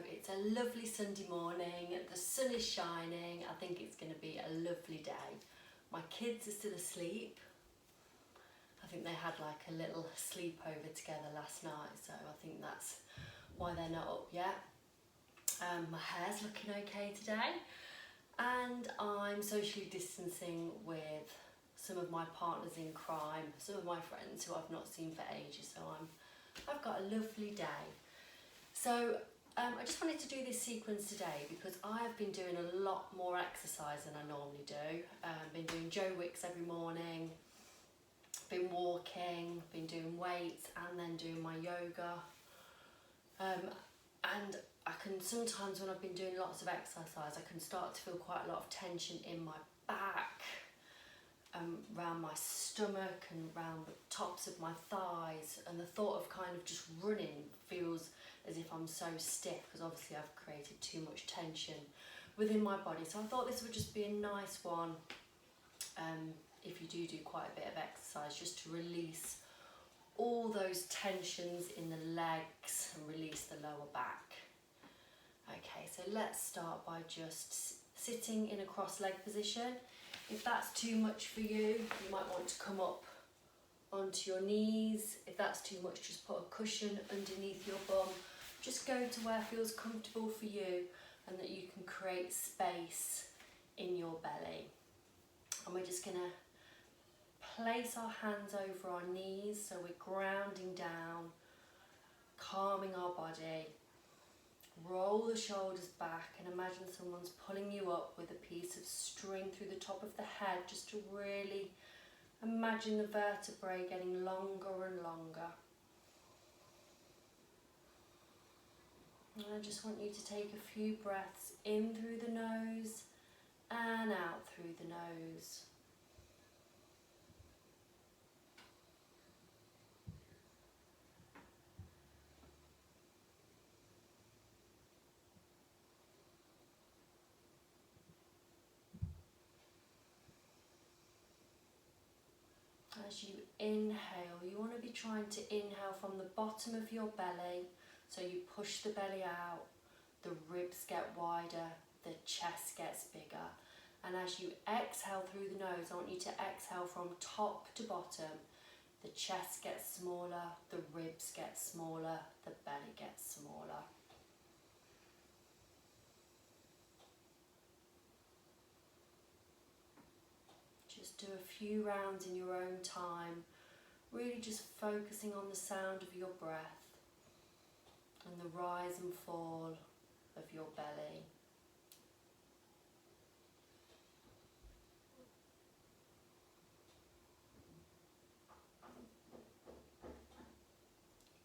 it's a lovely Sunday morning, the sun is shining, I think it's going to be a lovely day. My kids are still asleep. I think they had like a little sleepover together last night, so I think that's why they're not up yet. My hair's looking okay today, and I'm socially distancing with some of my partners in crime, some of my friends who I've not seen for ages, so I've got a lovely day. So I just wanted to do this sequence today because I have been doing a lot more exercise than I normally do. Been doing Joe Wicks every morning, been walking, been doing weights and then doing my yoga. And I can sometimes, when I've been doing lots of exercise, I can start to feel quite a lot of tension in my back, around my stomach and around the tops of my thighs, and the thought of kind of just running feels as if I'm so stiff because obviously I've created too much tension within my body. So I thought this would just be a nice one, if you do quite a bit of exercise, just to release all those tensions in the legs and release the lower back. Okay, so let's start by just sitting in a cross-leg position. If that's too much for you, you might want to come up onto your knees. If that's too much, just put a cushion underneath your bum. Just go to where feels comfortable for you and that you can create space in your belly. And we're just going to place our hands over our knees, so we're grounding down, calming our body. Roll the shoulders back and imagine someone's pulling you up with a piece of string through the top of the head, just to really imagine the vertebrae getting longer and longer. And I just want you to take a few breaths in through the nose and out through the nose. As you inhale, you want to be trying to inhale from the bottom of your belly, so you push the belly out, the ribs get wider, the chest gets bigger. And as you exhale through the nose, I want you to exhale from top to bottom. The chest gets smaller, the ribs get smaller, the belly gets smaller. Just do a few rounds in your own time, really just focusing on the sound of your breath and the rise and fall of your belly.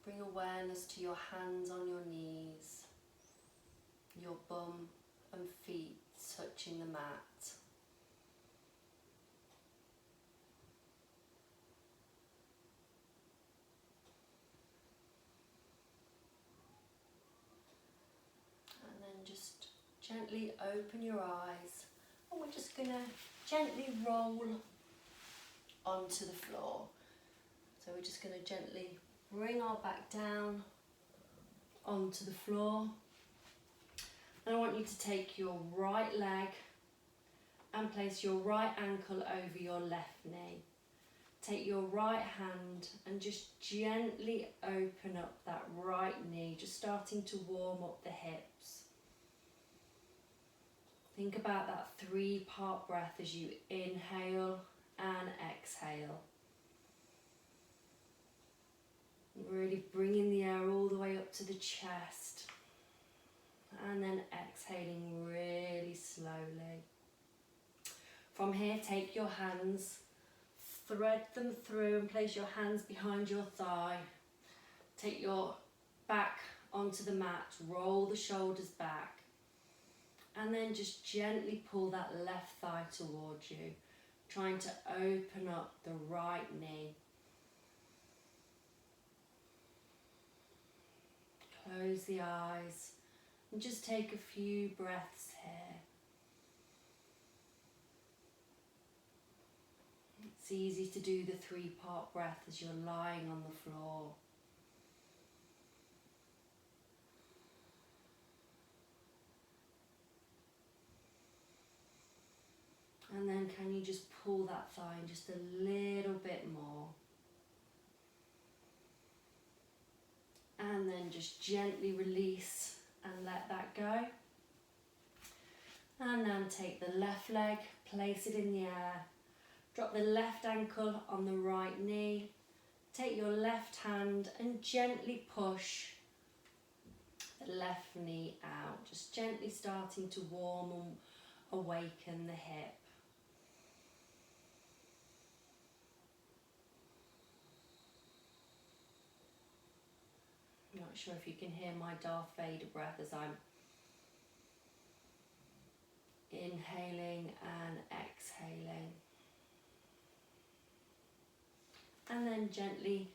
Bring awareness to your hands on your knees, your bum and feet touching the mat. Just gently open your eyes, and we're just going to gently roll onto the floor. So we're just going to gently bring our back down onto the floor, and I want you to take your right leg and place your right ankle over your left knee. Take your right hand and just gently open up that right knee, just starting to warm up the hips. Think about that 3-part breath as you inhale and exhale. Really bringing the air all the way up to the chest, and then exhaling really slowly. From here, take your hands, thread them through and place your hands behind your thigh. Take your back onto the mat, roll the shoulders back. And then just gently pull that left thigh towards you, trying to open up the right knee. Close the eyes and just take a few breaths here. It's easy to do the 3-part breath as you're lying on the floor. then can you just pull that thigh in just a little bit more? And then just gently release and let that go. And then take the left leg, place it in the air. Drop the left ankle on the right knee. Take your left hand and gently push the left knee out. Just gently starting to warm and awaken the hip. I'm not sure if you can hear my Darth Vader breath as I'm inhaling and exhaling. And then gently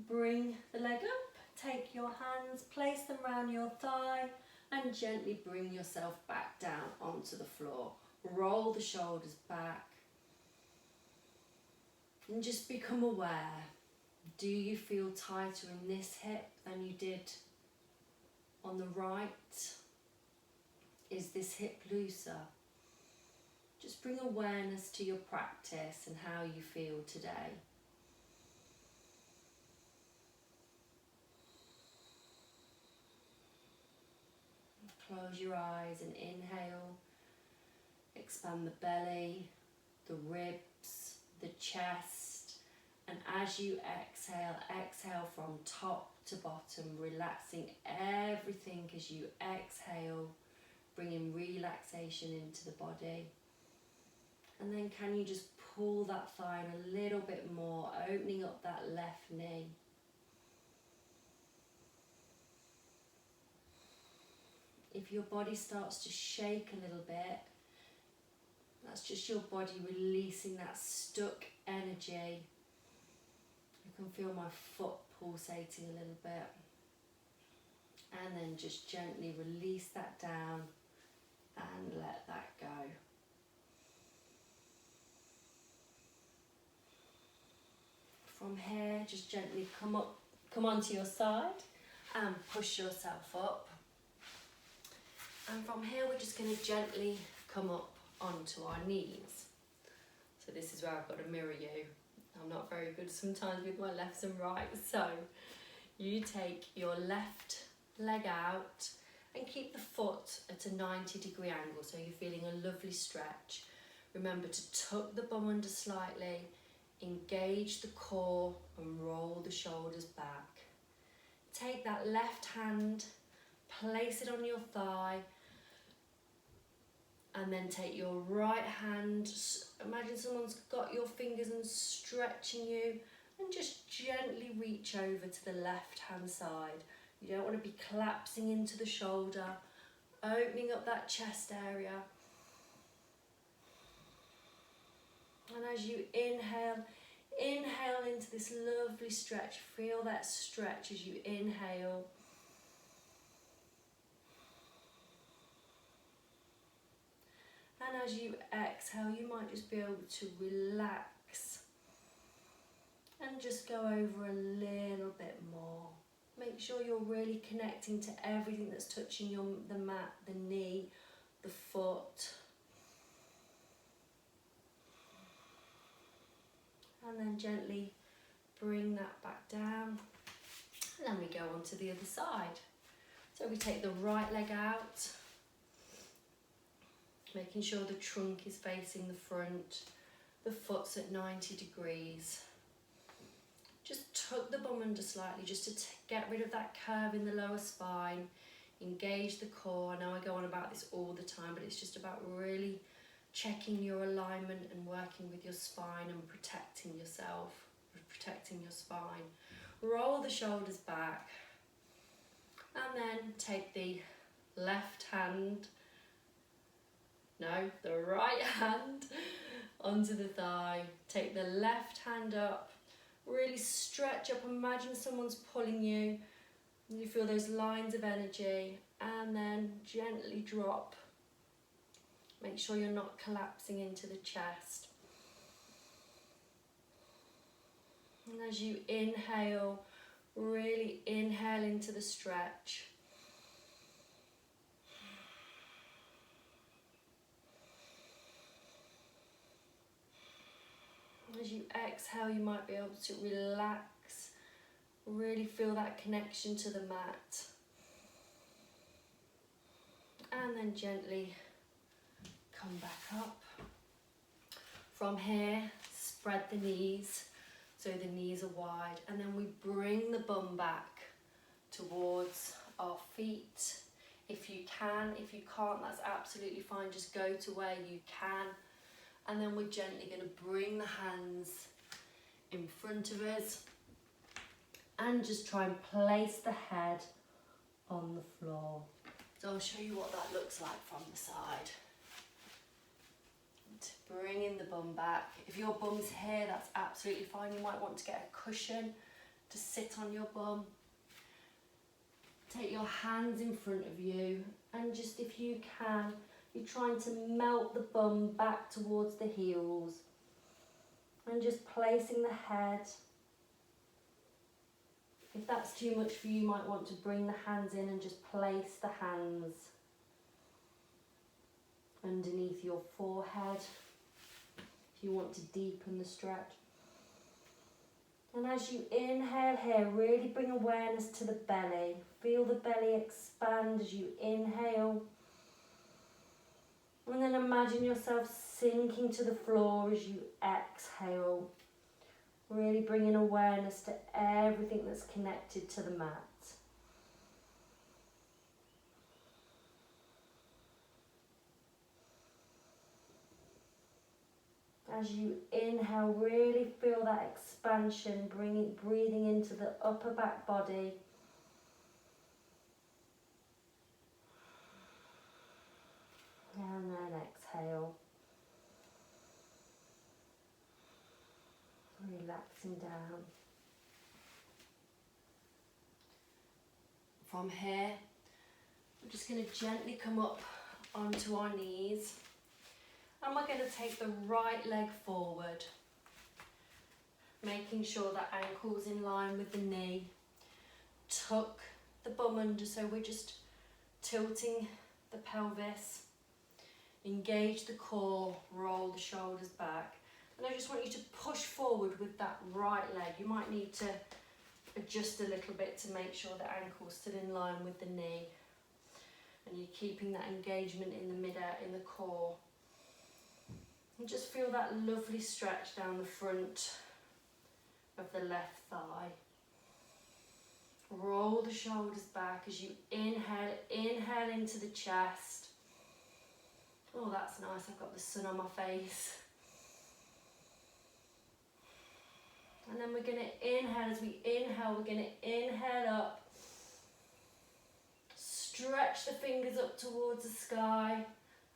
bring the leg up, take your hands, place them around your thigh and gently bring yourself back down onto the floor. Roll the shoulders back and just become aware. Do you feel tighter in this hip than you did on the right? Is this hip looser? Just bring awareness to your practice and how you feel today. Close your eyes and inhale. Expand the belly, the ribs, the chest. And as you exhale, exhale from top to bottom, relaxing everything as you exhale, bringing relaxation into the body. And then can you just pull that thigh in a little bit more, opening up that left knee. If your body starts to shake a little bit, that's just your body releasing that stuck energy. You can feel my foot pulsating a little bit. And then just gently release that down and let that go. From here, just gently come onto your side and push yourself up. And from here, we're just going to gently come up onto our knees. So this is where I've got to mirror you. I'm not very good sometimes with my lefts and rights. So you take your left leg out and keep the foot at a 90-degree angle. So you're feeling a lovely stretch. Remember to tuck the bum under slightly, engage the core and roll the shoulders back. Take that left hand, place it on your thigh, and then take your right hand, imagine someone's got your fingers and stretching you, and just gently reach over to the left hand side. You don't want to be collapsing into the shoulder, opening up that chest area. And as you inhale into this lovely stretch. Feel that stretch as you inhale. And as you exhale, you might just be able to relax and just go over a little bit more. Make sure you're really connecting to everything that's touching the mat, the knee, the foot. And then gently bring that back down. And then we go on to the other side. So we take the right leg out, making sure the trunk is facing the front, the foot's at 90 degrees. Just tuck the bum under slightly just to get rid of that curve in the lower spine. Engage the core. I know I go on about this all the time, but it's just about really checking your alignment and working with your spine and protecting yourself, protecting your spine. Roll the shoulders back and then take the left hand, no, the right hand onto the thigh. Take the left hand up, really stretch up, imagine someone's pulling you. You feel those lines of energy and then gently drop. Make sure you're not collapsing into the chest. And as you inhale, really inhale into the stretch. As you exhale, you might be able to relax, really feel that connection to the mat. And then gently come back up. From here, spread the knees so the knees are wide, and then we bring the bum back towards our feet. If you can, if you can't, that's absolutely fine. Just go to where you can. And then we're gently going to bring the hands in front of us and just try and place the head on the floor. So I'll show you what that looks like from the side. Bringing the bum back. If your bum's here, that's absolutely fine. You might want to get a cushion to sit on your bum. Take your hands in front of you and just, if you can, you're trying to melt the bum back towards the heels and just placing the head. If that's too much for you, you might want to bring the hands in and just place the hands underneath your forehead if you want to deepen the stretch. And as you inhale here, really bring awareness to the belly. Feel the belly expand as you inhale. And then imagine yourself sinking to the floor as you exhale. Really bringing awareness to everything that's connected to the mat. As you inhale, really feel that expansion, breathing into the upper back body. And then exhale. Relaxing down. From here, we're just going to gently come up onto our knees. And we're going to take the right leg forward, making sure that ankle's in line with the knee. Tuck the bum under, so we're just tilting the pelvis. Engage the core, roll the shoulders back. And I just want you to push forward with that right leg. You might need to adjust a little bit to make sure the ankle's still in line with the knee. And you're keeping that engagement in the mid-air, in the core. And just feel that lovely stretch down the front of the left thigh. Roll the shoulders back as you inhale, inhale into the chest. Oh, that's nice, I've got the sun on my face. And then we're going to inhale. As we inhale, we're going to inhale up. Stretch the fingers up towards the sky.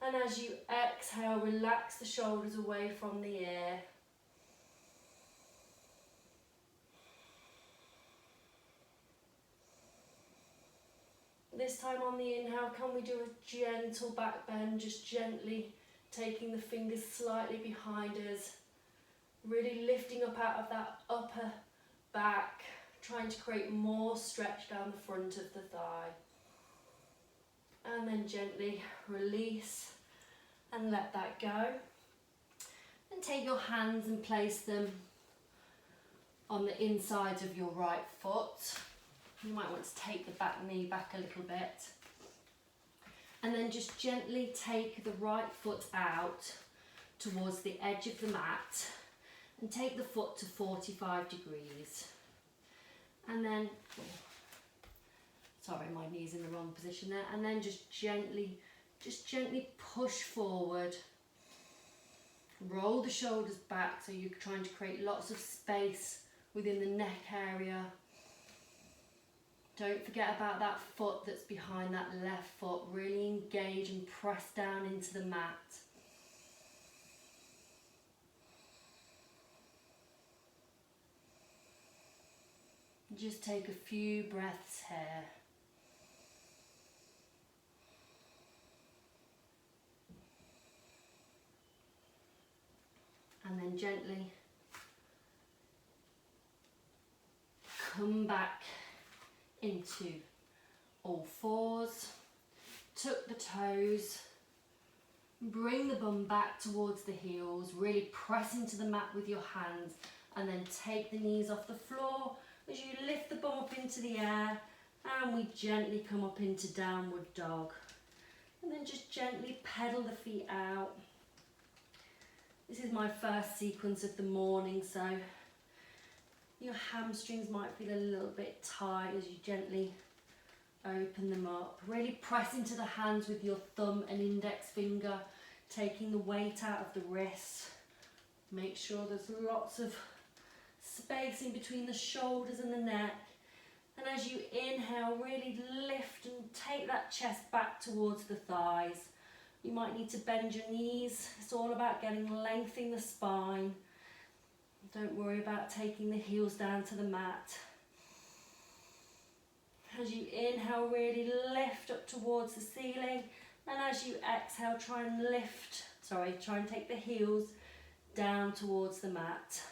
And as you exhale, relax the shoulders away from the ear. This time on the inhale, can we do a gentle back bend, just gently taking the fingers slightly behind us, really lifting up out of that upper back, trying to create more stretch down the front of the thigh. And then gently release and let that go. And take your hands and place them on the insides of your right foot. You might want to take the back knee back a little bit. And then just gently take the right foot out towards the edge of the mat and take the foot to 45 degrees. And then, sorry, my knee's in the wrong position there. And then just gently push forward. Roll the shoulders back so you're trying to create lots of space within the neck area. Don't forget about that foot that's behind that left foot. Really engage and press down into the mat. Just take a few breaths here. And then gently come back into all fours, tuck the toes, Bring the bum back towards the heels, really press into the mat with your hands, and then take the knees off the floor as you lift the bum up into the air, and we gently come up into downward dog. And then just gently pedal the feet out. This is my first sequence of the morning, so your hamstrings might feel a little bit tight as you gently open them up. Really press into the hands with your thumb and index finger, taking the weight out of the wrist. Make sure there's lots of space in between the shoulders and the neck. And as you inhale, really lift and take that chest back towards the thighs. You might need to bend your knees. It's all about getting length in the spine. Don't worry about taking the heels down to the mat. As you inhale, really lift up towards the ceiling. And as you exhale, try and take the heels down towards the mat.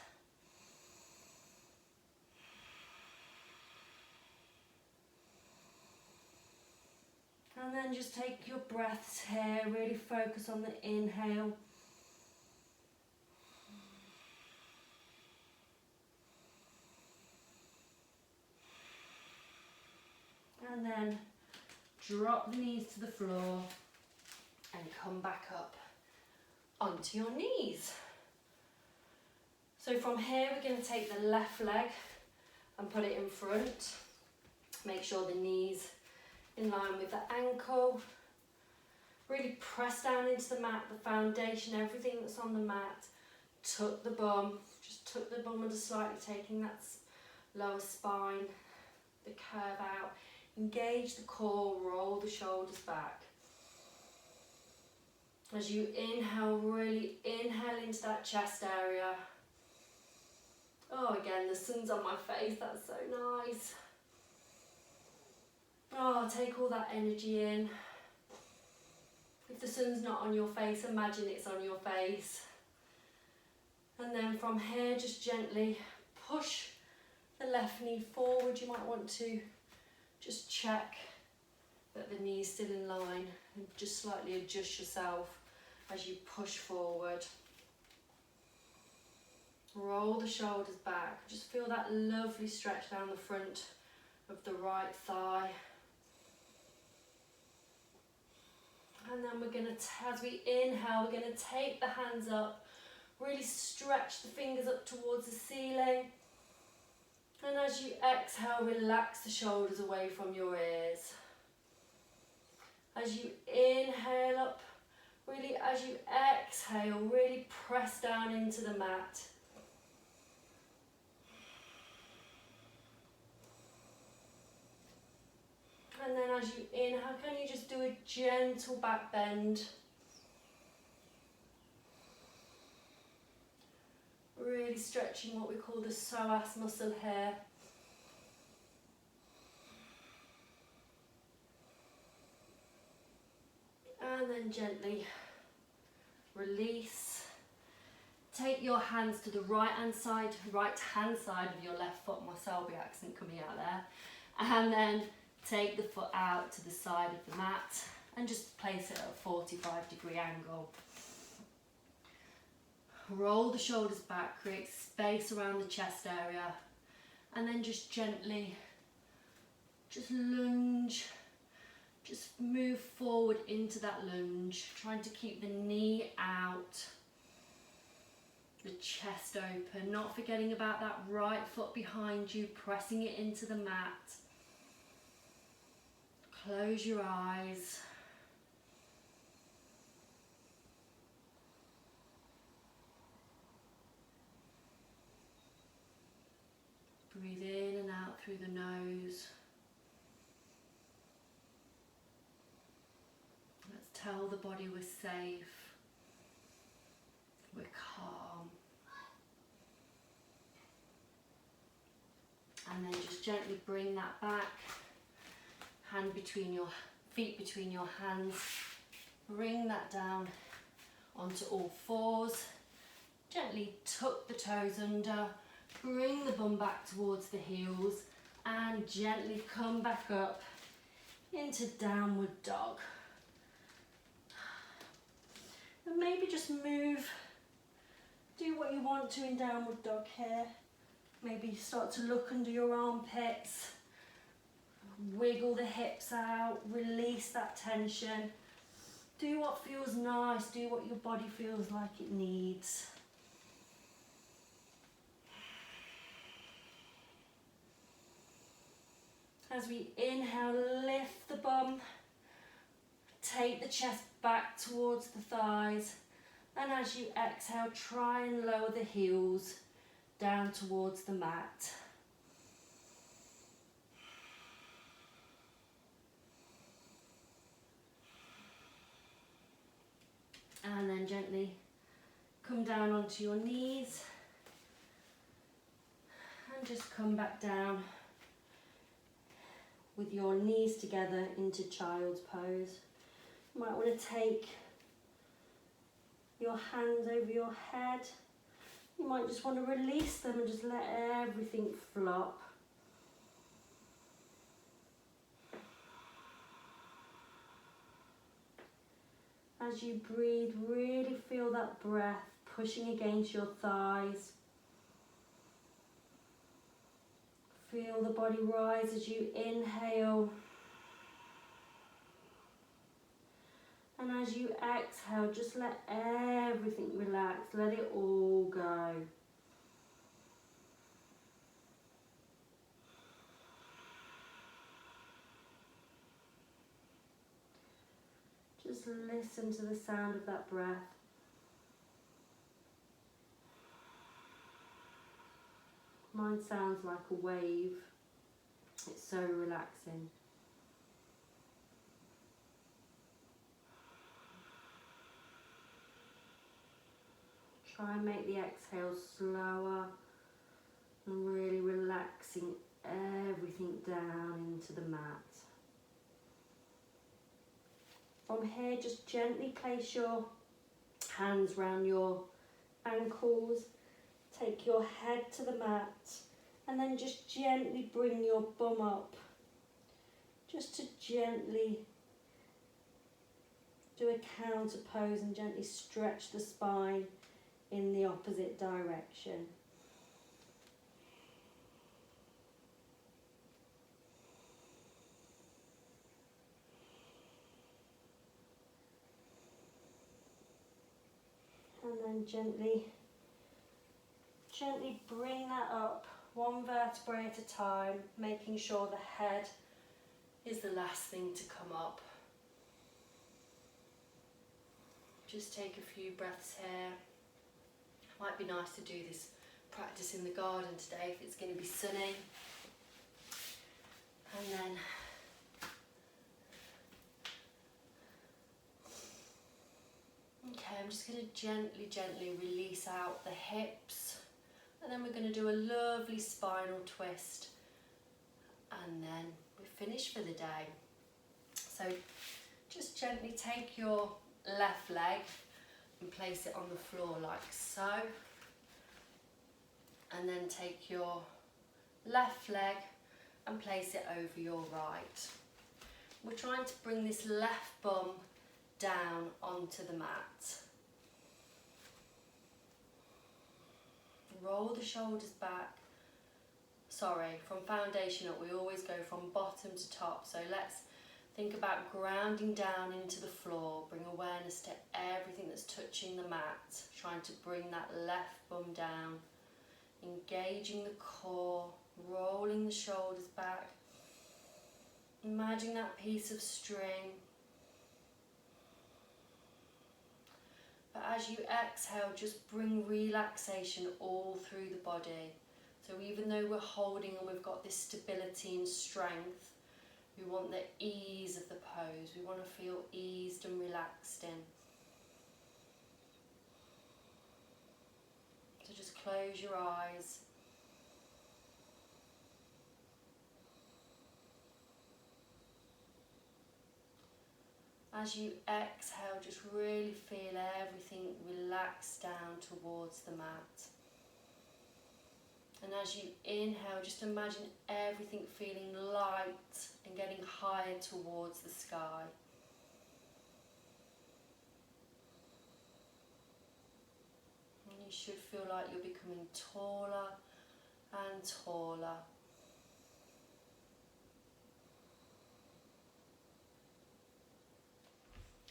And then just take your breaths here, really focus on the inhale. And then drop the knees to the floor and come back up onto your knees. So from here we're going to take the left leg and put it in front. Make sure the knees in line with the ankle. Really press down into the mat, the foundation, everything that's on the mat. Tuck the bum, just tuck the bum under slightly, taking that lower spine, the curve out. Engage the core, roll the shoulders back. As you inhale, really inhale into that chest area. Oh, again, the sun's on my face, that's so nice. Oh, take all that energy in. If the sun's not on your face, imagine it's on your face. And then from here, just gently push the left knee forward. You might want to just check that the knee's still in line and just slightly adjust yourself as you push forward. Roll the shoulders back. Just feel that lovely stretch down the front of the right thigh. And then we're going to, as we inhale, we're going to take the hands up, really stretch the fingers up towards the ceiling. And as you exhale, relax the shoulders away from your ears. As you inhale up, really as you exhale, really press down into the mat. And then as you inhale, can you just do a gentle back bend? Really stretching what we call the psoas muscle here. And then gently release. Take your hands to the right hand side of your left foot. My Selby accent coming out there. And then take the foot out to the side of the mat and just place it at a 45-degree angle. Roll the shoulders back, create space around the chest area, and then just gently, just lunge, just move forward into that lunge, trying to keep the knee out, the chest open, not forgetting about that right foot behind you, pressing it into the mat. Close your eyes. Breathe in and out through the nose. Let's tell the body we're safe, we're calm. And then just gently bring that back. Hand between your feet, between your hands. Bring that down onto all fours. Gently tuck the toes under. Bring the bum back towards the heels and gently come back up into downward dog. And maybe just move, do what you want to in downward dog here. Maybe start to look under your armpits, wiggle the hips out, release that tension. Do what feels nice, do what your body feels like it needs. As we inhale, lift the bum, take the chest back towards the thighs, and as you exhale, try and lower the heels down towards the mat. And then gently come down onto your knees and just come back down with your knees together into child's pose. You might want to take your hands over your head. You might just want to release them and just let everything flop. As you breathe, really feel that breath pushing against your thighs. Feel the body rise as you inhale. And as you exhale, just let everything relax, let it all go. Just listen to the sound of that breath. Mine sounds like a wave. It's so relaxing. Try and make the exhale slower and really relaxing everything down into the mat. From here, just gently place your hands round your ankles. Take your head to the mat and then just gently bring your bum up. Just to gently do a counter pose and gently stretch the spine in the opposite direction. And then gently bring that up, one vertebrae at a time, making sure the head is the last thing to come up. Just take a few breaths here. Might be nice to do this practice in the garden today if it's going to be sunny. And then okay, I'm just going to gently release out the hips, and then we're going to do a lovely spinal twist, and then we're finished for the day. So just gently take your left leg and place it on the floor like so, and then take your left leg and place it over your right. We're trying to bring this left bum down onto the mat. Roll the shoulders back. Sorry, from foundation up, we always go from bottom to top. So let's think about grounding down into the floor. Bring awareness to everything that's touching the mat. Trying to bring that left bum down. Engaging the core, rolling the shoulders back. Imagine that piece of string. But as you exhale, just bring relaxation all through the body. So even though we're holding and we've got this stability and strength, we want the ease of the pose. We want to feel eased and relaxed in. So just close your eyes. As you exhale, just really feel everything relax down towards the mat. And as you inhale, just imagine everything feeling light and getting higher towards the sky. should feel like you're becoming taller and taller.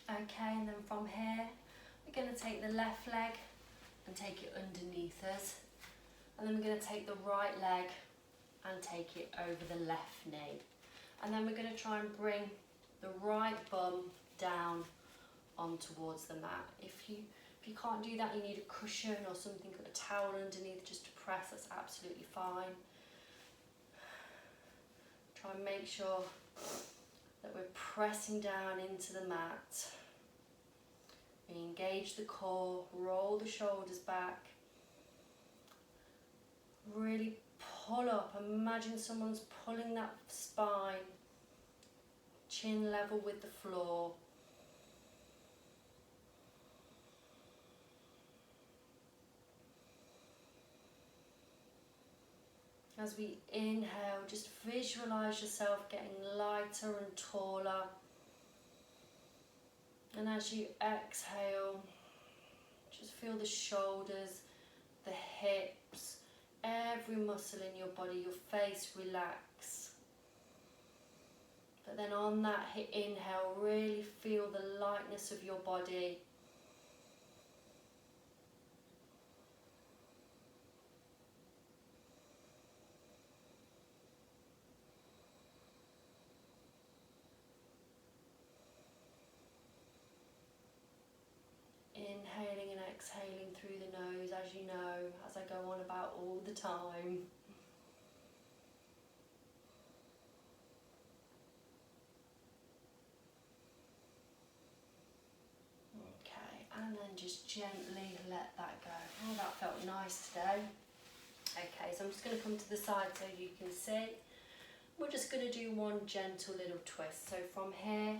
Okay, and then from here, we're going to take the left leg and take it underneath us. And then we're going to take the right leg and take it over the left knee. And then we're going to try and bring the right bum down on towards the mat. If you can't do that, you need a cushion or something, a towel underneath just to press, that's absolutely fine. Try and make sure that we're pressing down into the mat. We engage the core, roll the shoulders back. Really pull up. Imagine someone's pulling that spine, chin level with the floor. As we inhale, just visualize yourself getting lighter and taller. And as you exhale, just feel the shoulders, the hips, every muscle in your body, your face relax. But then on that inhale, really feel the lightness of your body. Inhaling and exhaling through the nose, as you know, as I go on about all the time. Okay, and then just gently let that go. Oh, that felt nice today. Okay, so I'm just going to come to the side so you can see. We're just going to do one gentle little twist. So from here,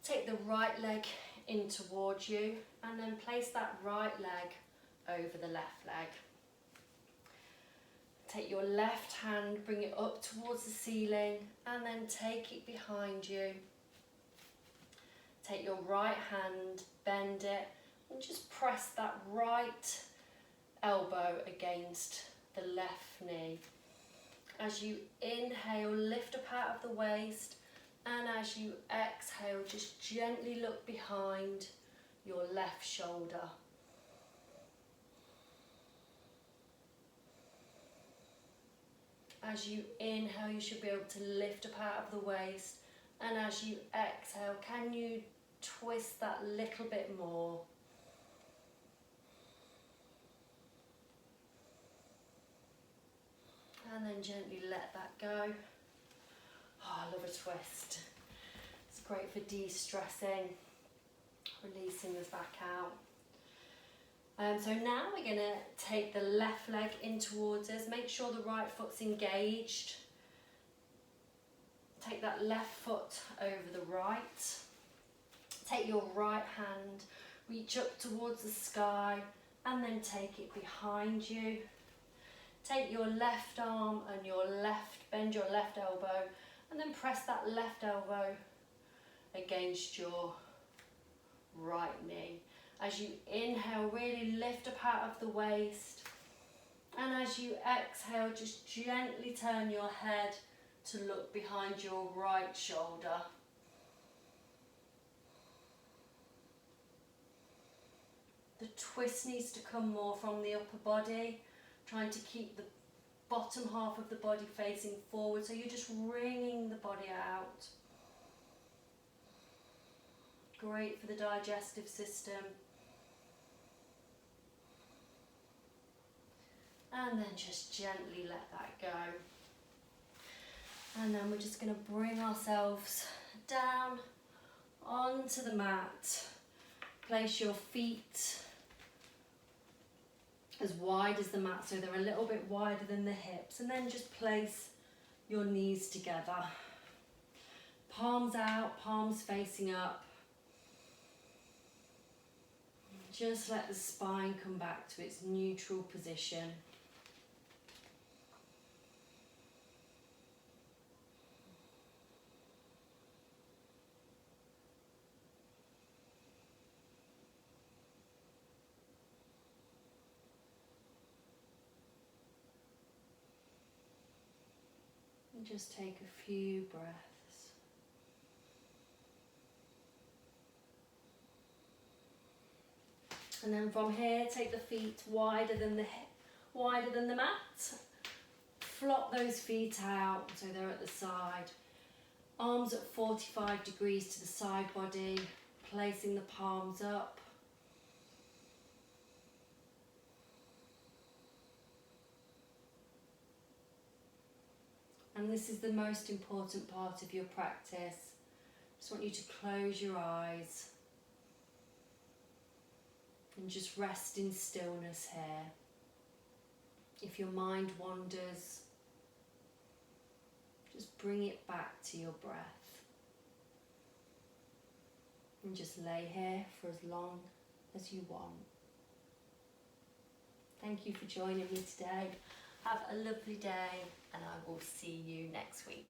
take the right leg in towards you and then place that right leg over the left leg. Take your left hand, bring it up towards the ceiling and then take it behind you. Take your right hand, bend it and just press that right elbow against the left knee. As you inhale, lift up out of the waist. And as you exhale, just gently look behind your left shoulder. As you inhale, you should be able to lift up out of the waist. And as you exhale, can you twist that little bit more? And then gently let that go. Oh, I love a twist. It's great for de-stressing, releasing this back out. So now we're going to take the left leg in towards us. Make sure the right foot's engaged. Take that left foot over the right. Take your right hand, reach up towards the sky and then take it behind you. Take your left arm and bend your left elbow and then press that left elbow against your right knee. As you inhale, really lift up out of the waist. And as you exhale, just gently turn your head to look behind your right shoulder. The twist needs to come more from the upper body, trying to keep the bottom half of the body facing forward, so you're just wringing the body out. Great for the digestive system. And then just gently let that go. And then we're just going to bring ourselves down onto the mat. Place your feet as wide as the mat, so they're a little bit wider than the hips, and then just place your knees together. Palms out, palms facing up. Just let the spine come back to its neutral position. Just take a few breaths. And then from here, take the feet wider than the mat. Flop those feet out so they're at the side. Arms at 45 degrees to the side body, placing the palms up. And this is the most important part of your practice. Just want you to close your eyes and just rest in stillness here. If your mind wanders, just bring it back to your breath. And just lay here for as long as you want. Thank you for joining me today. Have a lovely day, and I will see you next week.